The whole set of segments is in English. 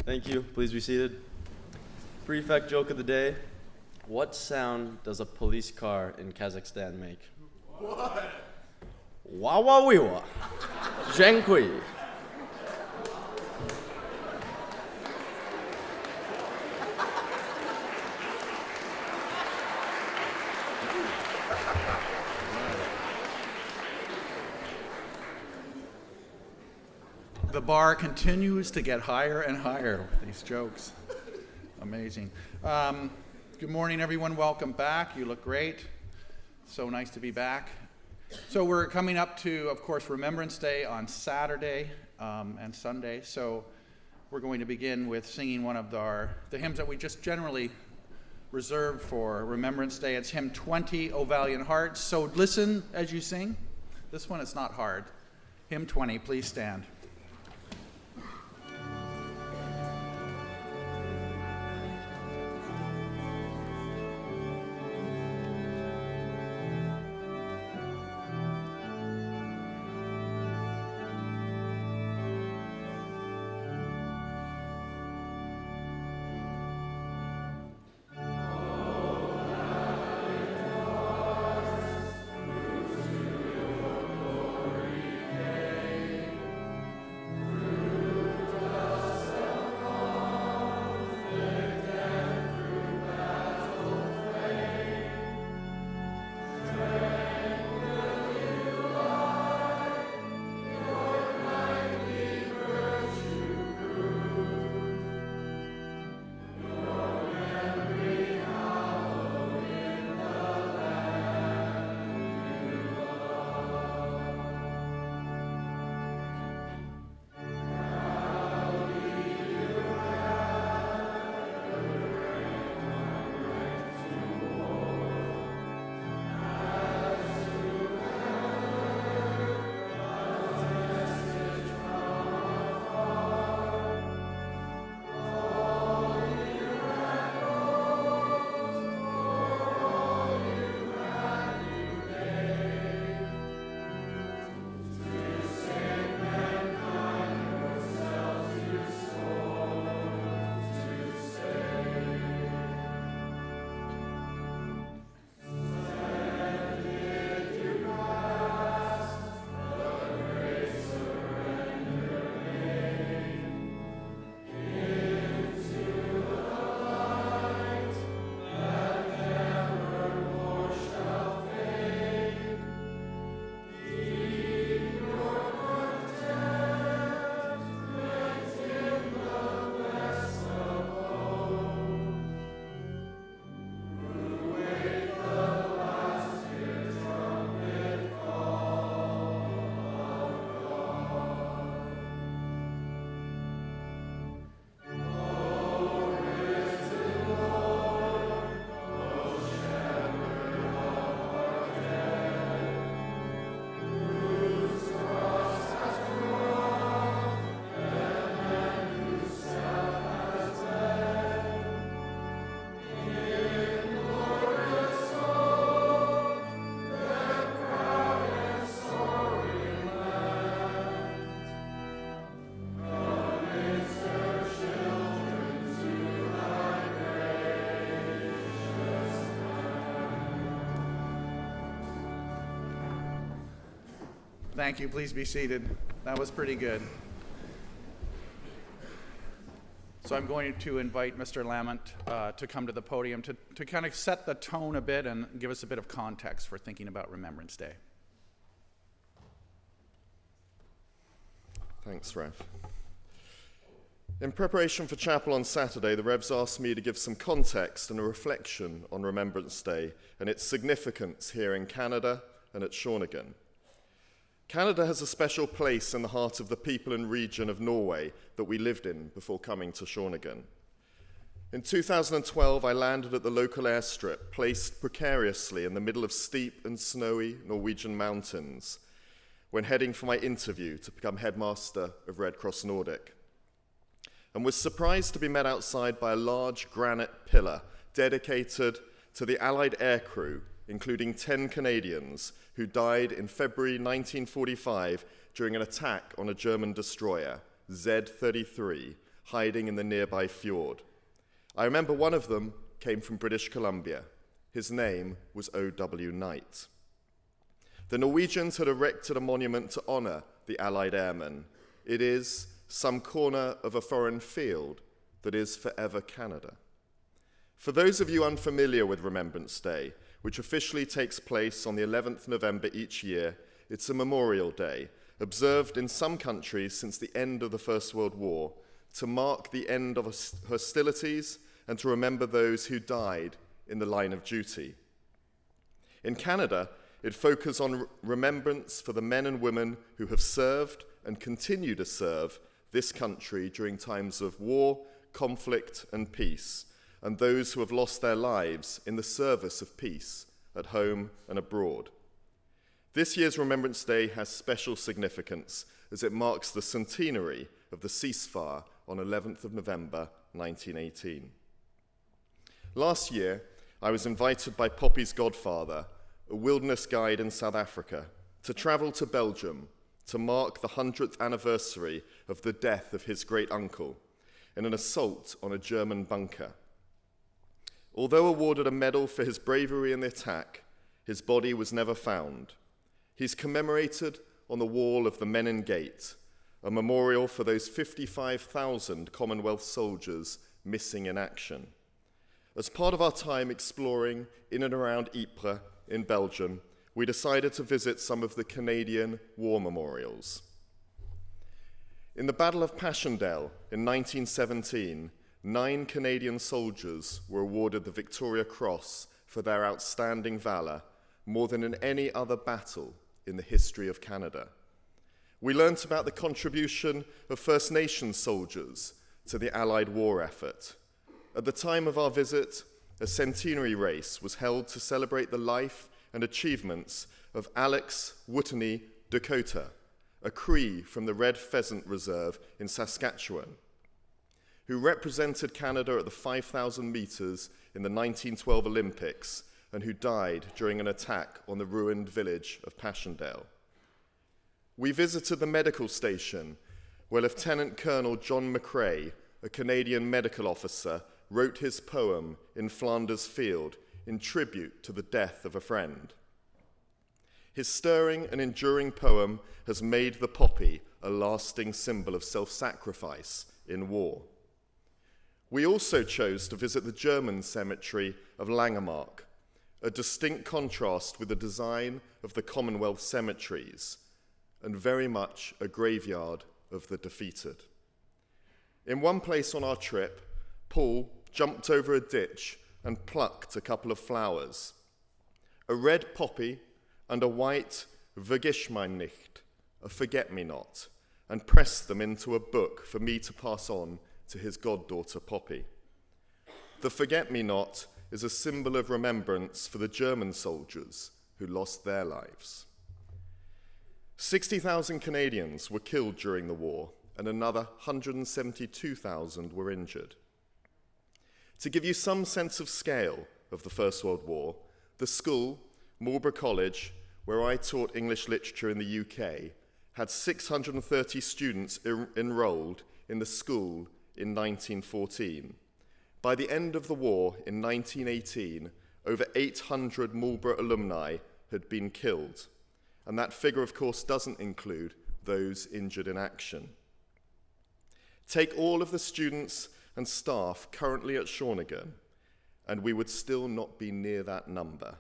Thank you. Please be seated. Prefect joke of the day. What sound does a police car in Kazakhstan make? What? Wawawiwa. Dziękuję. The bar continues to get higher and higher with these jokes. Amazing. Good morning, everyone. Welcome back. You look great. So nice to be back. So we're coming up to, of course, Remembrance Day on Saturday and Sunday. So we're going to begin with singing one of the hymns that we just generally reserve for Remembrance Day. It's hymn 20, O Valiant Hearts. So listen as you sing. This one is not hard. Hymn 20, please stand. Thank you. Please be seated. That was pretty good. So I'm going to invite Mr. Lamont to come to the podium to kind of set the tone a bit and give us a bit of context for thinking about Remembrance Day. Thanks, Rev. In preparation for chapel on Saturday, the Revs asked me to give some context and a reflection on Remembrance Day and its significance here in Canada and at Shawnigan. Canada has a special place in the heart of the people and region of Norway that we lived in before coming to Shawnigan. In 2012, I landed at the local airstrip, placed precariously in the middle of steep and snowy Norwegian mountains, when heading for my interview to become headmaster of Red Cross Nordic, and was surprised to be met outside by a large granite pillar dedicated to the Allied aircrew, including 10 Canadians who died in February 1945 during an attack on a German destroyer, Z-33, hiding in the nearby fjord. I remember one of them came from British Columbia. His name was O.W. Knight. The Norwegians had erected a monument to honor the Allied airmen. It is some corner of a foreign field that is forever Canada. For those of you unfamiliar with Remembrance Day, which officially takes place on the 11th November each year, it's a Memorial Day, observed in some countries since the end of the First World War, to mark the end of hostilities and to remember those who died in the line of duty. In Canada, it focuses on remembrance for the men and women who have served and continue to serve this country during times of war, conflict, and peace, and those who have lost their lives in the service of peace at home and abroad. This year's Remembrance Day has special significance as it marks the centenary of the ceasefire on 11th of November 1918. Last year, I was invited by Poppy's godfather, a wilderness guide in South Africa, to travel to Belgium to mark the 100th anniversary of the death of his great-uncle in an assault on a German bunker. Although awarded a medal for his bravery in the attack, his body was never found. He's commemorated on the wall of the Menin Gate, a memorial for those 55,000 Commonwealth soldiers missing in action. As part of our time exploring in and around Ypres in Belgium, we decided to visit some of the Canadian war memorials. In the Battle of Passchendaele in 1917, 9 Canadian soldiers were awarded the Victoria Cross for their outstanding valor, more than in any other battle in the history of Canada. We learnt about the contribution of First Nations soldiers to the Allied war effort. At the time of our visit, a centenary race was held to celebrate the life and achievements of Alex Wooteny Dakota, a Cree from the Red Pheasant Reserve in Saskatchewan, who represented Canada at the 5,000 meters in the 1912 Olympics and who died during an attack on the ruined village of Passchendaele. We visited the medical station where Lieutenant Colonel John McCrae, a Canadian medical officer, wrote his poem In Flanders Field in tribute to the death of a friend. His stirring and enduring poem has made the poppy a lasting symbol of self-sacrifice in war. We also chose to visit the German cemetery of Langemark, a distinct contrast with the design of the Commonwealth cemeteries, and very much a graveyard of the defeated. In one place on our trip, Paul jumped over a ditch and plucked a couple of flowers, a red poppy and a white Vergiss-mich-nicht, a forget-me-not, and pressed them into a book for me to pass on to his goddaughter Poppy. The forget-me-not is a symbol of remembrance for the German soldiers who lost their lives. 60,000 Canadians were killed during the war, and another 172,000 were injured. To give you some sense of scale of the First World War, the school, Marlborough College, where I taught English literature in the UK, had 630 students enrolled in the school in 1914. By the end of the war in 1918, over 800 Marlborough alumni had been killed, and that figure, of course, doesn't include those injured in action. Take all of the students and staff currently at Shawnigan, and we would still not be near that number.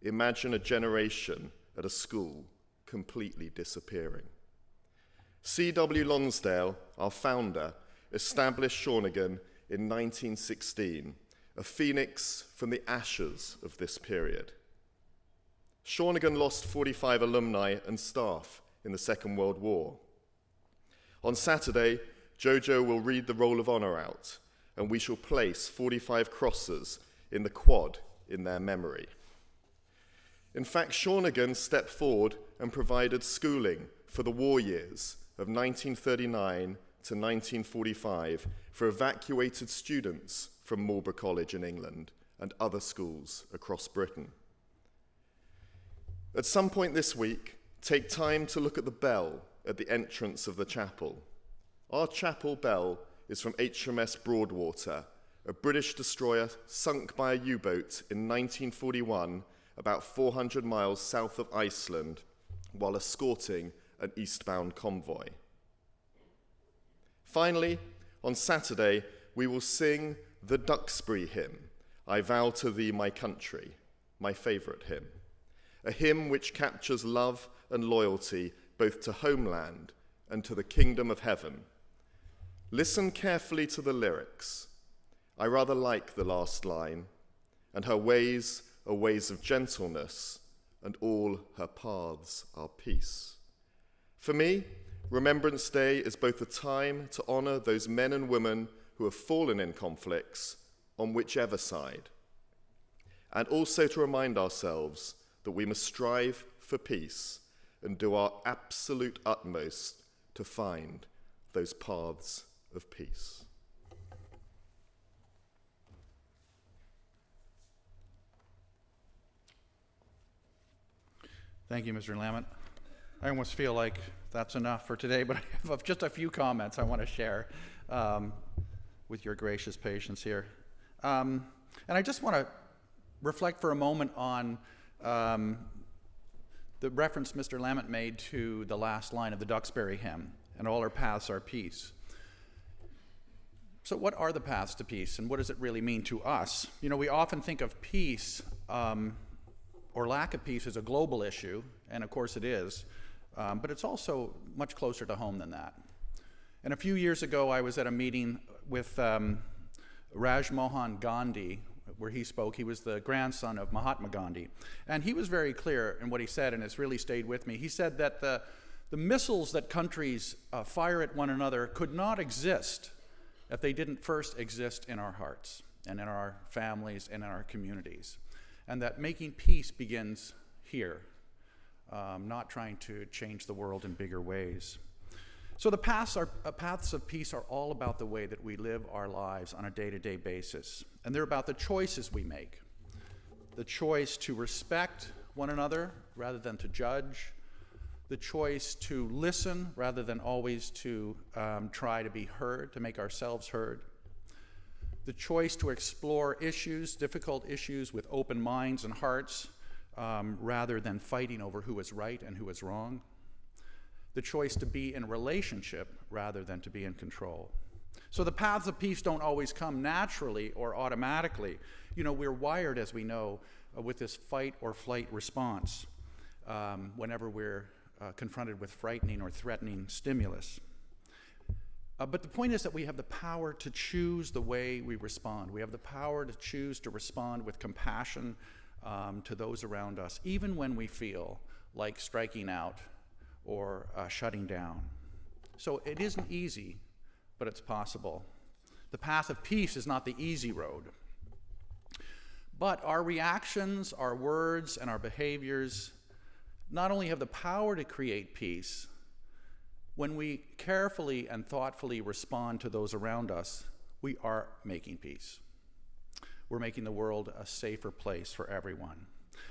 Imagine a generation at a school completely disappearing. C.W. Lonsdale, our founder, established Shawnigan in 1916, a phoenix from the ashes of this period. Shawnigan lost 45 alumni and staff in the Second World War. On Saturday, Jojo will read the Roll of Honour out, and we shall place 45 crosses in the quad in their memory. In fact, Shawnigan stepped forward and provided schooling for the war years of 1939 to 1945 for evacuated students from Marlborough College in England and other schools across Britain. At some point this week, take time to look at the bell at the entrance of the chapel. Our chapel bell is from HMS Broadwater, a British destroyer sunk by a U-boat in 1941 about 400 miles south of Iceland while escorting an eastbound convoy. Finally, on Saturday, we will sing the Duxbury hymn, I Vow to Thee, My Country, my favourite hymn, a hymn which captures love and loyalty both to homeland and to the kingdom of heaven. Listen carefully to the lyrics. I rather like the last line, and her ways are ways of gentleness, and all her paths are peace. For me, Remembrance Day is both a time to honour those men and women who have fallen in conflicts on whichever side, and also to remind ourselves that we must strive for peace and do our absolute utmost to find those paths of peace. Thank you, Mr. Lamont. I almost feel like that's enough for today, but I have just a few comments I want to share with your gracious patience here. And I just want to reflect for a moment on the reference Mr. Lamont made to the last line of the Duxbury hymn, and all our paths are peace. So what are the paths to peace, and what does it really mean to us? You know, we often think of peace or lack of peace as a global issue, and of course it is, but it's also much closer to home than that. And a few years ago, I was at a meeting with Rajmohan Gandhi, where he spoke. He was the grandson of Mahatma Gandhi. And he was very clear in what he said, and it's really stayed with me. He said that the missiles that countries fire at one another could not exist if they didn't first exist in our hearts and in our families and in our communities. And that making peace begins here, not trying to change the world in bigger ways. So the paths of peace are all about the way that we live our lives on a day-to-day basis. And they're about the choices we make. The choice to respect one another rather than to judge. The choice to listen rather than always to try to be heard, to make ourselves heard. The choice to explore issues, difficult issues, with open minds and hearts rather than fighting over who is right and who is wrong. The choice to be in relationship rather than to be in control. So the paths of peace don't always come naturally or automatically. You know, we're wired, as we know, with this fight or flight response whenever we're confronted with frightening or threatening stimulus. But the point is that we have the power to choose the way we respond. We have the power to choose to respond with compassion to those around us, even when we feel like striking out or shutting down. So it isn't easy, but it's possible. The path of peace is not the easy road. But our reactions, our words, and our behaviors not only have the power to create peace, when we carefully and thoughtfully respond to those around us, we are making peace. We're making the world a safer place for everyone.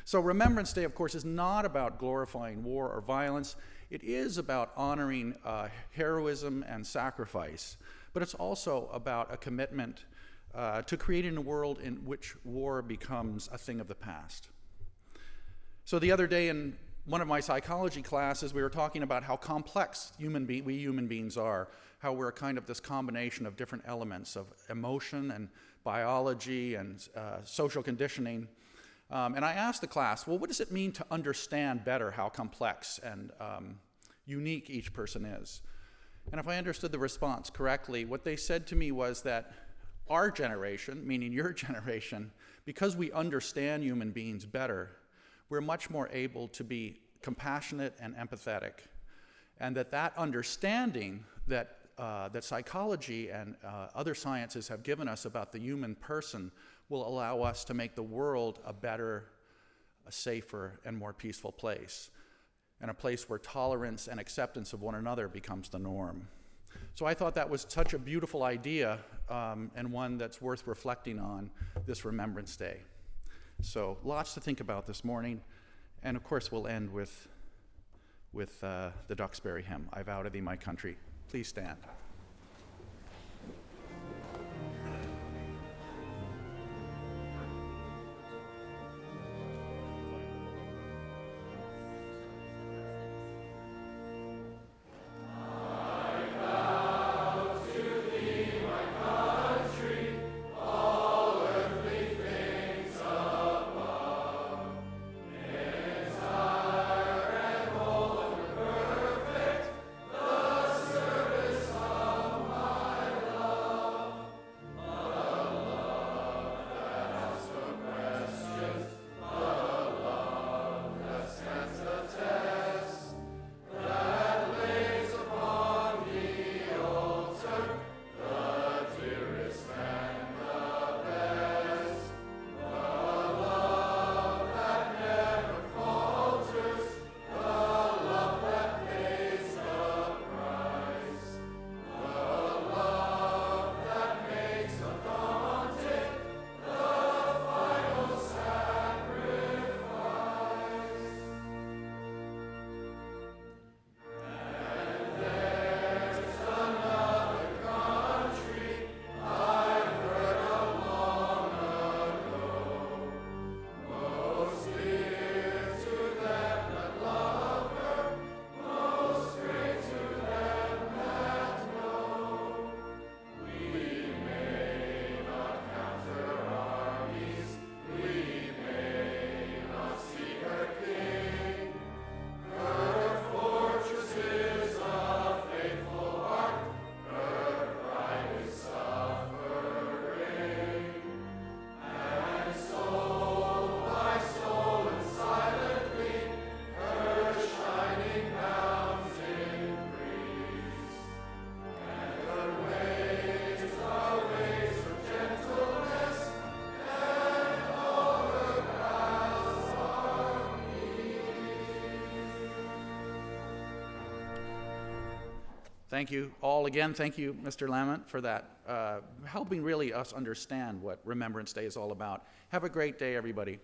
So Remembrance Day, of course, is not about glorifying war or violence. It is about honoring heroism and sacrifice, but it's also about a commitment to creating a world in which war becomes a thing of the past. So the other day in one of my psychology classes, we were talking about how complex we human beings are, how we're kind of this combination of different elements of emotion and biology and social conditioning. And I asked the class, well, what does it mean to understand better how complex and unique each person is? And if I understood the response correctly, what they said to me was that our generation, meaning your generation, because we understand human beings better, we're much more able to be compassionate and empathetic. And that understanding that psychology and other sciences have given us about the human person will allow us to make the world a better, a safer, and more peaceful place, and a place where tolerance and acceptance of one another becomes the norm. So I thought that was such a beautiful idea, and one that's worth reflecting on this Remembrance Day. So lots to think about this morning, and of course we'll end with the Duxbury hymn, I Vow to Thee, My Country. Please stand. Thank you all again. Thank you, Mr. Lamont, for that, helping really us understand what Remembrance Day is all about. Have a great day, everybody.